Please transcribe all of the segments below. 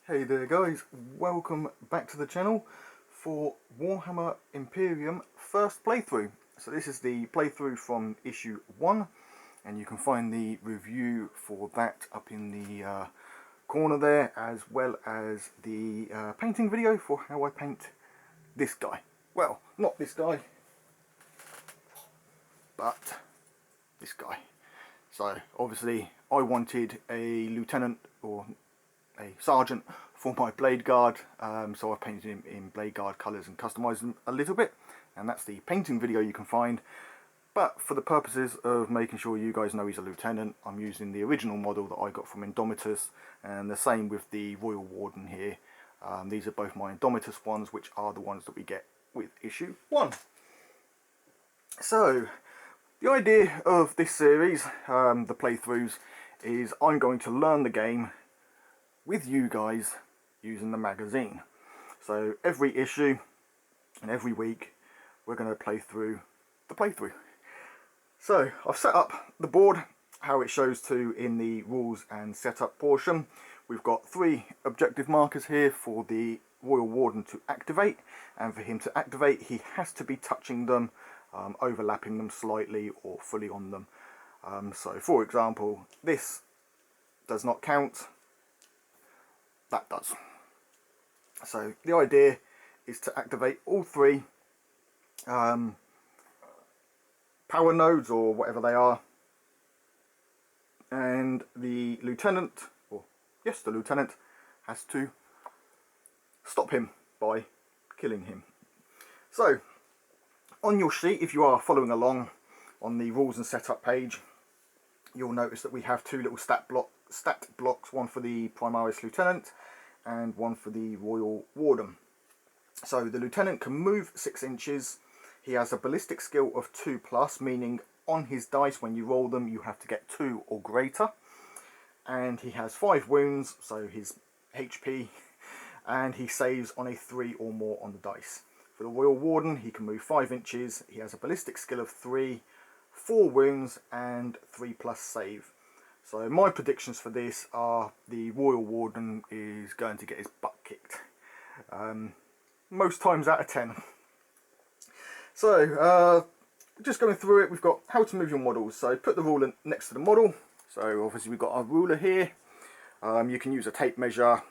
Hey there guys, welcome back to the channel for Warhammer Imperium first playthrough. So this is the playthrough from issue 1 and you can find the review for that up in the corner there, as well as the painting video for how I paint this guy. Well, not this guy, but this guy. So obviously I wanted a lieutenant or a sergeant for my blade guard, so I painted him in blade guard colours and customised him a little bit, and that's the painting video you can find. But for the purposes of making sure you guys know he's a lieutenant, I'm using the original model that I got from Indomitus, and the same with the Royal Warden here. These are both my Indomitus ones, which are the ones that we get with issue 1. So the idea of this series, the playthroughs, is I'm going to learn the game with you guys using the magazine. So every issue and every week we're going to play through the playthrough. So I've set up the board how it shows to in the rules and setup portion. We've got 3 objective markers here for the Royal Warden to activate, and for him to activate he has to be touching them, overlapping them slightly or fully on them. So for example, this does not count, that does. So the idea is to activate all 3 power nodes or whatever they are, and the lieutenant, or yes, the lieutenant has to stop him by killing him. So on your sheet, if you are following along on the rules and setup page, you'll notice that we have 2 little stat blocks, one for the Primaris Lieutenant and one for the Royal Warden. So the Lieutenant can move 6 inches. He has a ballistic skill of 2+, meaning on his dice when you roll them you have to get 2 or greater. And he has 5 wounds, so his HP, and he saves on a 3 or more on the dice. For the Royal Warden, he can move 5 inches. He has a ballistic skill of 3, 4 wounds and 3+ save. So my predictions for this are the Royal Warden is going to get his butt kicked. Most times out of 10. So just going through it, we've got how to move your models. So put the ruler next to the model. So obviously we've got our ruler here. You can use a tape measure.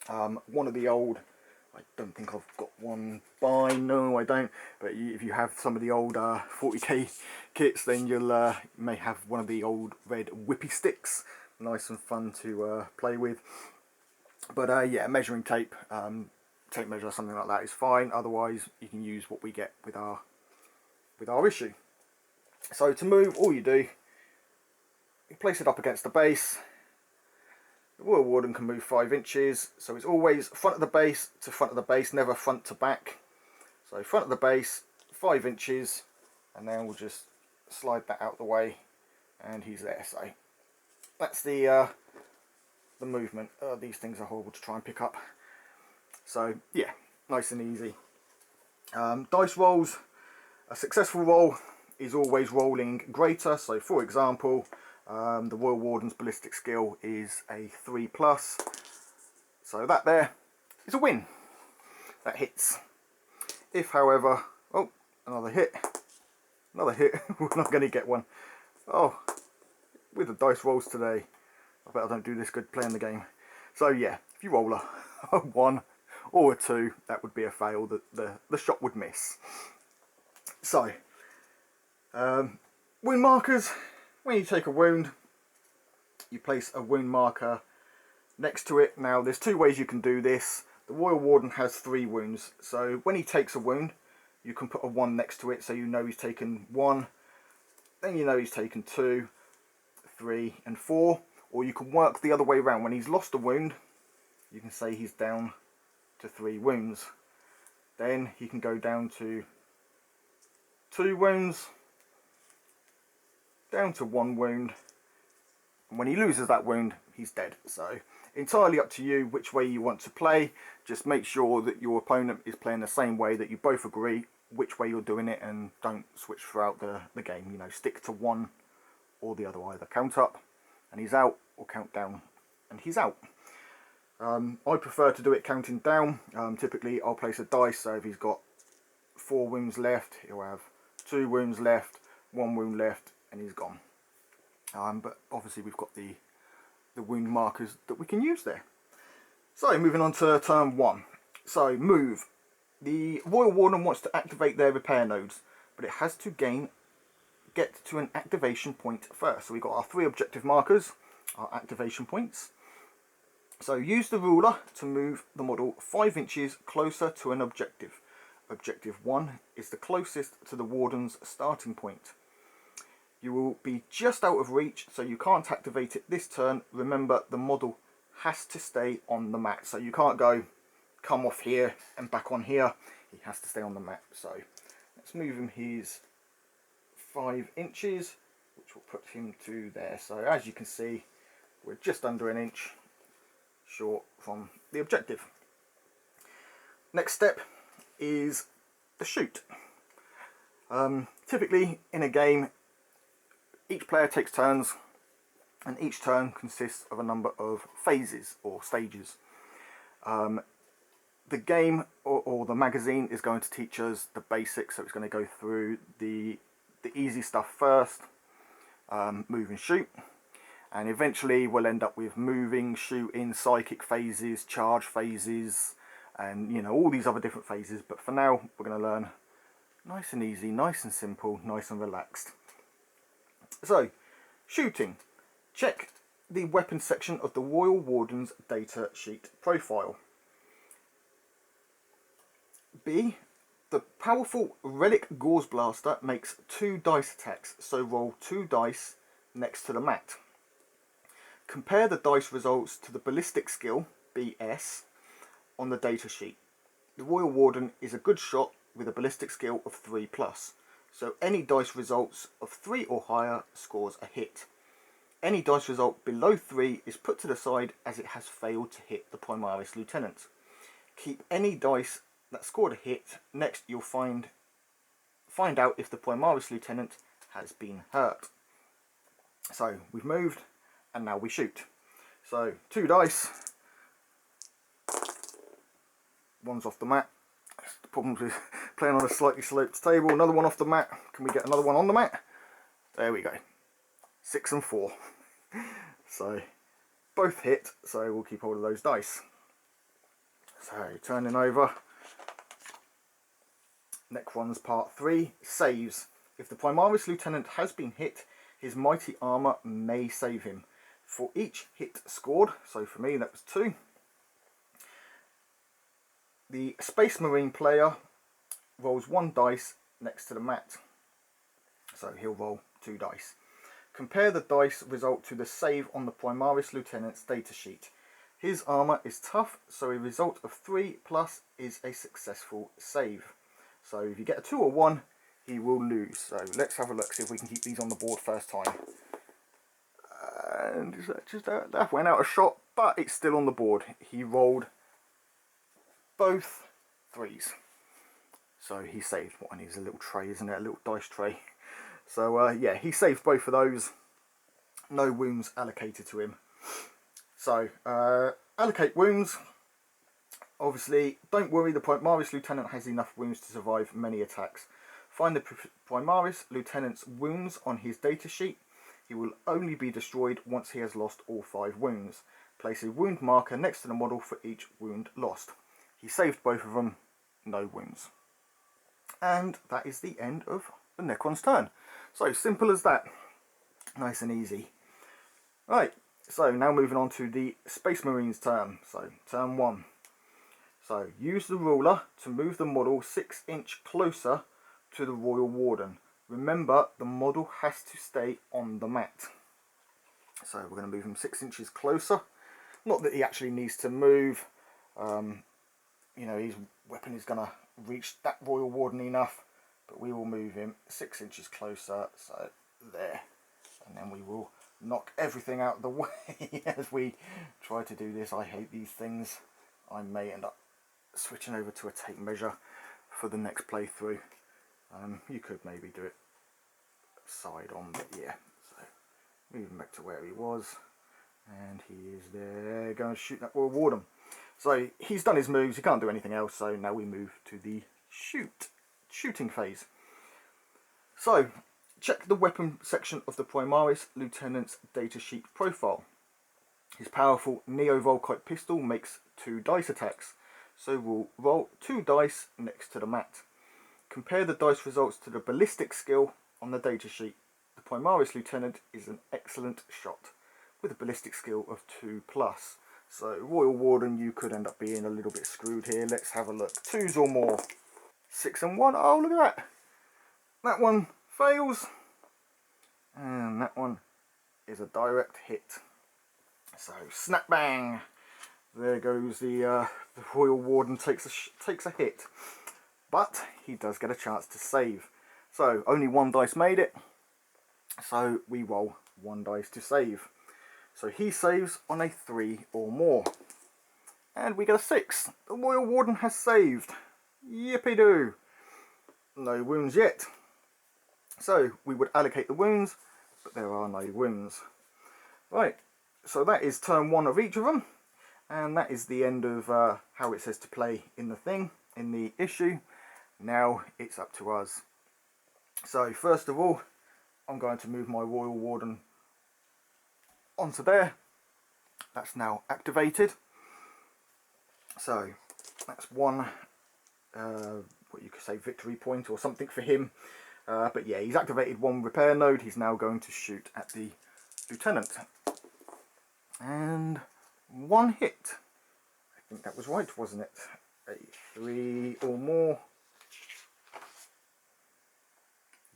One of the old, I don't think I've got one by, no I don't, but if you have some of the old 40k kits, then you'll may have one of the old red whippy sticks, nice and fun to play with. But yeah, measuring tape, tape measure, something like that is fine. Otherwise you can use what we get with our issue. So to move, all you do, you place it up against the base. The Royal Warden can move 5 inches, so it's always front of the base to front of the base, never front to back. So front of the base, 5 inches, and then we'll just slide that out the way, and he's there. So that's the movement. These things are horrible to try and pick up. So yeah, nice and easy. Dice rolls. A successful roll is always rolling greater. So for example, the Royal Warden's ballistic skill is a 3+, so that there is a win. That hits. If however, oh, another hit, we're not going to get one. Oh, with the dice rolls today, I bet I don't do this good playing the game. So yeah, if you roll a 1 or a 2, that would be a fail, the shot would miss. So, wound markers. When you take a wound, you place a wound marker next to it. Now there's 2 ways you can do this. The Royal Warden has 3 wounds, so when he takes a wound you can put a 1 next to it, so you know he's taken 1, then you know he's taken 2, 3 and 4. Or you can work the other way around. When he's lost a wound, you can say he's down to 3 wounds. Then he can go down to 2 wounds, down to 1 wound, and when he loses that wound he's dead. So entirely up to you which way you want to play. Just make sure that your opponent is playing the same way, that you both agree which way you're doing it, and don't switch throughout the game. You know, stick to one or the other. Either count up and he's out, or count down and he's out. I prefer to do it counting down. Typically I'll place a dice, so if he's got 4 wounds left, he'll have 2 wounds left, 1 wound left, and he's gone. But obviously we've got the wound markers that we can use there. So moving on to turn 1. So move. The Royal Warden wants to activate their repair nodes, but it has to get to an activation point first. So we've got our 3 objective markers, our activation points. So use the ruler to move the model 5 inches closer to an objective. Objective 1 is the closest to the Warden's starting point. You will be just out of reach, so you can't activate it this turn. Remember, the model has to stay on the mat, so you can't come off here and back on here. He has to stay on the mat. So let's move him his 5 inches, which will put him to there. So as you can see, we're just under an inch short from the objective. Next step is the shoot. Typically in a game, each player takes turns, and each turn consists of a number of phases or stages. The game or the magazine is going to teach us the basics, so it's going to go through the easy stuff first, move and shoot, and eventually we'll end up with moving, shooting, psychic phases, charge phases, and you know, all these other different phases. But for now we're going to learn nice and easy, nice and simple, nice and relaxed. So shooting. Check the weapons section of the Royal Warden's data sheet profile. B. The powerful Relic Gauze Blaster makes 2 dice attacks, so roll 2 dice next to the mat. Compare the dice results to the ballistic skill, BS, on the data sheet. The Royal Warden is a good shot with a ballistic skill of 3+, so any dice results of 3 or higher scores a hit. Any dice result below 3 is put to the side as it has failed to hit the Primaris Lieutenant. Keep any dice that scored a hit. Next you'll find out if the Primaris Lieutenant has been hurt. So we've moved and now we shoot. So 2 dice. One's off the mat. That's the problem with playing on a slightly sloped table. Another one off the mat. Can we get another one on the mat? There we go. 6 and 4. So both hit, so we'll keep hold of those dice. So turning over. Next one's part 3, saves. If the Primaris Lieutenant has been hit, his mighty armour may save him. For each hit scored, so for me that was 2, the Space Marine player rolls 1 dice next to the mat. So he'll roll 2 dice. Compare the dice result to the save on the Primaris Lieutenant's datasheet. His armour is tough, so a result of 3+ is a successful save. So if you get a 2 or 1, he will lose. So let's have a look, see if we can keep these on the board first time. And that went out a shot, but it's still on the board. He rolled both 3s. So he saved one. He's a little tray, isn't it? A little dice tray. So yeah, he saved both of those. No wounds allocated to him. So allocate wounds. Obviously, don't worry, the Primaris Lieutenant has enough wounds to survive many attacks. Find the Primaris Lieutenant's wounds on his datasheet. He will only be destroyed once he has lost all 5 wounds. Place a wound marker next to the model for each wound lost. He saved both of them, no wounds. And that is the end of the Necron's turn. So simple as that. Nice and easy. Right, so now moving on to the Space Marine's turn. So turn 1. So use the ruler to move the model 6 inches closer to the Royal Warden. Remember, the model has to stay on the mat. So we're going to move him 6 inches closer. Not that he actually needs to move. You know, his weapon is going to reach that Royal Warden enough. But we will move him 6 inches closer. So there. And then we will knock everything out of the way as we try to do this. I hate these things. I may end up switching over to a tape measure for the next playthrough. You could maybe do it side on, but yeah. So moving back to where he was. And he is there going to shoot that Royal Warden. So he's done his moves, he can't do anything else, so now we move to the shooting phase. So, check the weapon section of the Primaris Lieutenant's datasheet profile. His powerful Neo-Volkite pistol makes 2 dice attacks, so we'll roll 2 dice next to the mat. Compare the dice results to the ballistic skill on the datasheet. The Primaris Lieutenant is an excellent shot, with a ballistic skill of 2+. So Royal Warden, you could end up being a little bit screwed here. Let's have a look. 2s or more. 6 and 1. Oh, look at that. That one fails. And that one is a direct hit. So snap bang. There goes the Royal Warden takes a hit. But he does get a chance to save. So only 1 dice made it. So we roll 1 dice to save. So he saves on a 3 or more. And we get a 6. The Royal Warden has saved. Yippee-doo. No wounds yet. So we would allocate the wounds, but there are no wounds. Right, so that is turn 1 of each of them. And that is the end of how it says to play in the thing, in the issue. Now it's up to us. So first of all, I'm going to move my Royal Warden onto there. That's now activated. So that's one, what you could say, victory point or something for him. But yeah, he's activated 1 repair node. He's now going to shoot at the Lieutenant. And 1 hit. I think that was right, wasn't it? A 3 or more.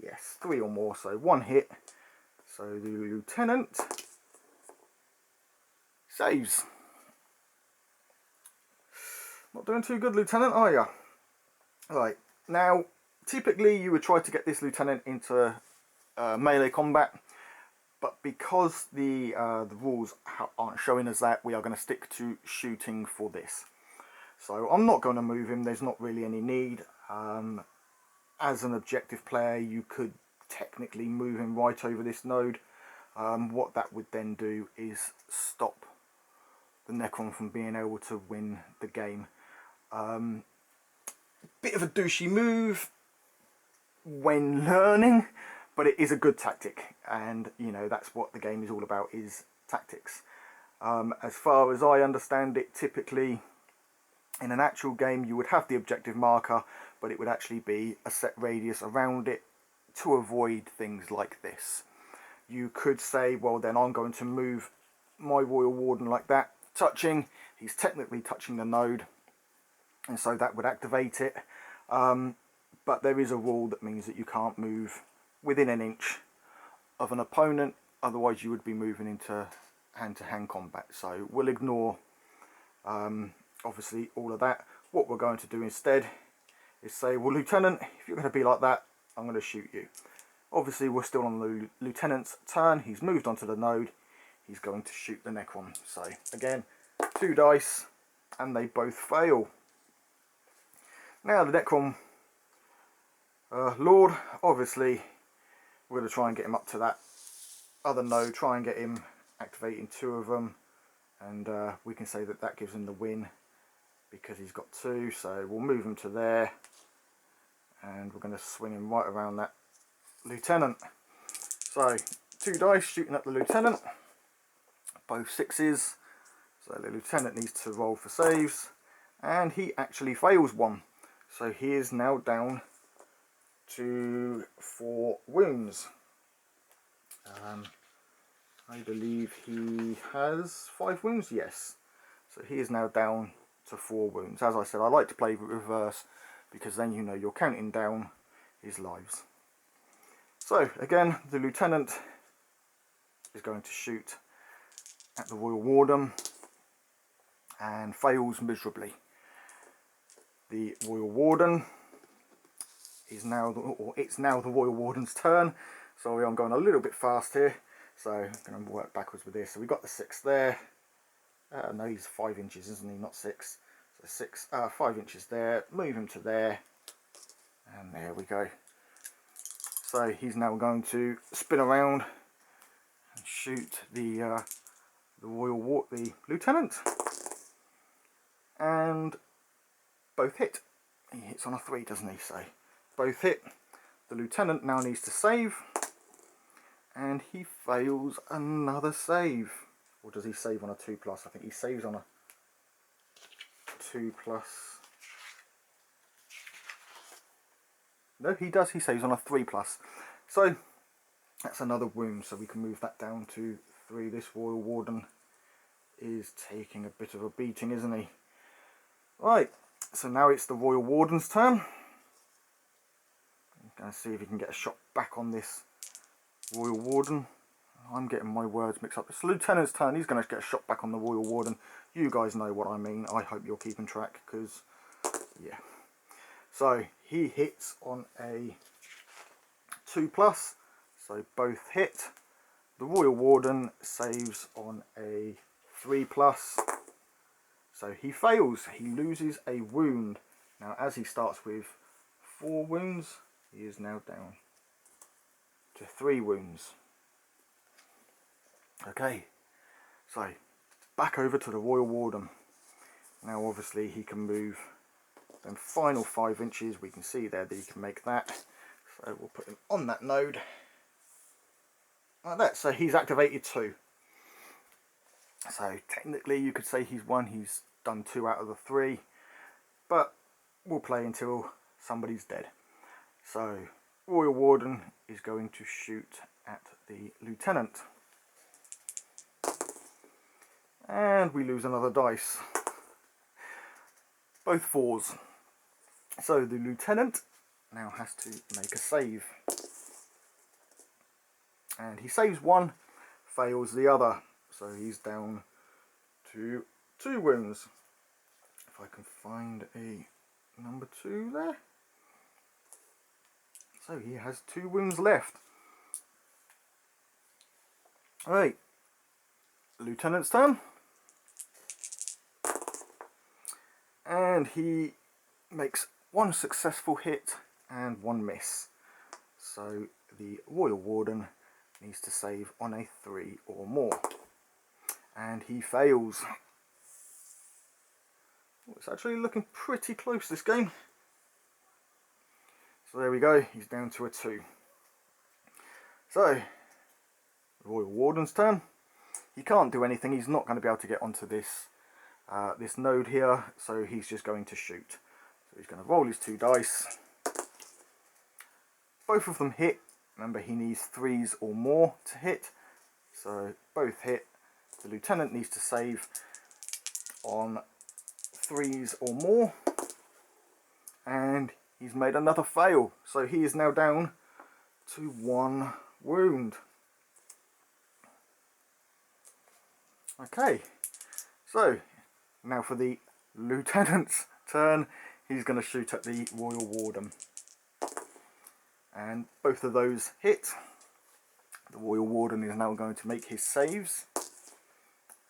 Yes, 3 or more, so 1 hit. So the Lieutenant saves. Not doing too good, Lieutenant, are you? Right, now, typically you would try to get this Lieutenant into melee combat, but because the rules aren't showing us that, we are going to stick to shooting for this. So I'm not going to move him, there's not really any need. As an objective player, you could technically move him right over this node. What that would then do is stop the Necron from being able to win the game. Bit of a douchey move when learning, but it is a good tactic, and you know that's what the game is all about, is tactics. As far as I understand it, typically in an actual game you would have the objective marker, but it would actually be a set radius around it to avoid things like this. You could say, well then I'm going to move my Royal Warden like that, touching, he's technically touching the node, and so that would activate it. But there is a rule that means that you can't move within an inch of an opponent, otherwise you would be moving into hand-to-hand combat. So we'll ignore obviously all of that. What we're going to do instead is say, well Lieutenant, if you're going to be like that, I'm going to shoot you. Obviously we're still on the Lieutenant's turn, he's moved onto the node, he's going to shoot the Necron. So again, 2 dice, and they both fail. Now the Necron Lord, obviously we're going to try and get him up to that other node, try and get him activating 2 of them, and we can say that that gives him the win because he's got 2, so we'll move him to there, and we're going to swing him right around that Lieutenant. So 2 dice shooting at the Lieutenant, both 6s, so the Lieutenant needs to roll for saves, and he actually fails 1, so he is now down to 4 wounds. I believe he has 5 wounds, yes, so he is now down to 4 wounds. As I said, I like to play reverse because then you know you're counting down his lives. So again, the Lieutenant is going to shoot at the Royal Warden and fails miserably. The Royal Warden is now, it's now the Royal Warden's turn. Sorry, I'm going a little bit fast here, so I'm going to work backwards with this. So we got the 6 there. No, he's 5 inches, isn't he? Not 6. So 5 inches there. Move him to there, and there we go. So he's now going to spin around and shoot the the lieutenant, and both hit. He hits on a 3, doesn't he? So both hit. The lieutenant now needs to save, and he fails another save. Or does he save on a 2+? I think he saves on a 2+. No, he does. He saves on a 3+. So that's another wound. So we can move that down to 3. This Royal Warden is taking a bit of a beating, isn't he? Right. So now it's the Royal Warden's turn. I'm going to see if he can get a shot back on this Royal Warden. I'm getting my words mixed up. It's the Lieutenant's turn. He's going to get a shot back on the Royal Warden. You guys know what I mean. I hope you're keeping track, because, yeah. So he hits on a 2+. So both hit. The Royal Warden saves on a 3+. So he fails. He loses a wound. Now, as he starts with 4 wounds, he is now down to 3 wounds. Okay, so back over to the Royal Warden. Now obviously he can move them final 5 inches. We can see there that he can make that. So we'll put him on that node. Like that. So he's activated 2. So technically you could say he's won. He's done 2 out of the 3. But we'll play until somebody's dead. So Royal Warden is going to shoot at the Lieutenant. And we lose another dice. Both 4s. So the Lieutenant now has to make a save. And he saves 1, fails the other. So he's down to 2 wounds. If I can find a number 2 there. So he has 2 wounds left. Alright. Lieutenant's turn. And he makes 1 successful hit and 1 miss. So the Royal Warden needs to save on a 3 or more. And he fails. It's actually looking pretty close, this game. So there we go, he's down to a 2. So, Royal Warden's turn. He can't do anything, he's not going to be able to get onto this this node here, so he's just going to shoot. So he's going to roll his 2 dice. Both of them hit. Remember, he needs 3s or more to hit. So both hit. The Lieutenant needs to save on 3s or more. And he's made another fail. So he is now down to 1 wound. Okay. So now for the Lieutenant's turn. He's going to shoot at the Royal Warden. And both of those hit. The Royal Warden is now going to make his saves.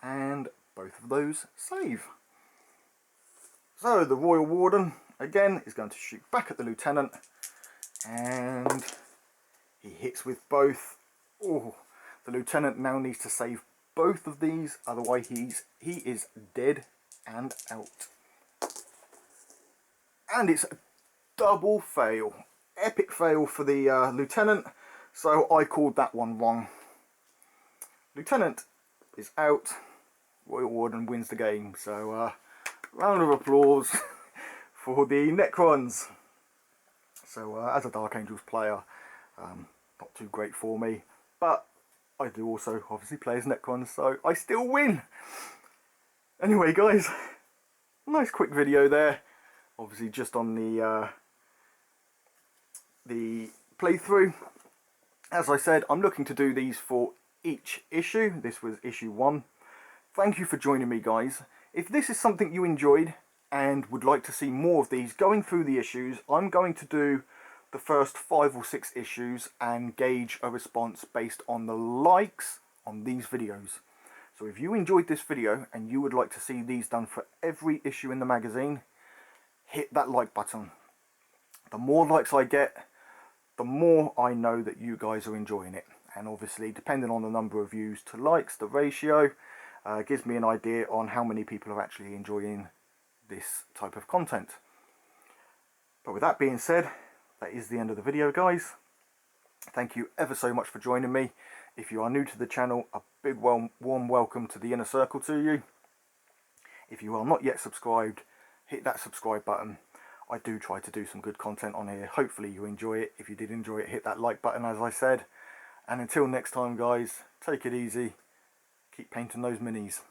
And both of those save. So the Royal Warden, again, is going to shoot back at the Lieutenant. And he hits with both. Oh, the Lieutenant now needs to save both of these. Otherwise he is dead and out. And it's a double fail. Epic fail for the Lieutenant. So I called that one wrong. Lieutenant is out. Royal Warden wins the game. So round of applause for the Necrons. So as a Dark Angels player, not too great for me. But I do also obviously play as Necrons, so I still win. Anyway guys, nice quick video there. Obviously just on the playthrough. As I said, I'm looking to do these for each issue. This was issue 1. Thank you for joining me, guys. If this is something you enjoyed and would like to see more of these going through the issues, I'm going to do the first 5 or 6 issues and gauge a response based on the likes on these videos. So if you enjoyed this video and you would like to see these done for every issue in the magazine, hit that like button. The more likes I get, the more I know that you guys are enjoying it. And obviously, depending on the number of views to likes, the ratio, gives me an idea on how many people are actually enjoying this type of content. But with that being said, that is the end of the video, guys. Thank you ever so much for joining me. If you are new to the channel, a big warm welcome to the inner circle to you. If you are not yet subscribed, hit that subscribe button. I do try to do some good content on here. Hopefully you enjoy it. If you did enjoy it, hit that like button, as I said. And until next time, guys, take it easy. Keep painting those minis.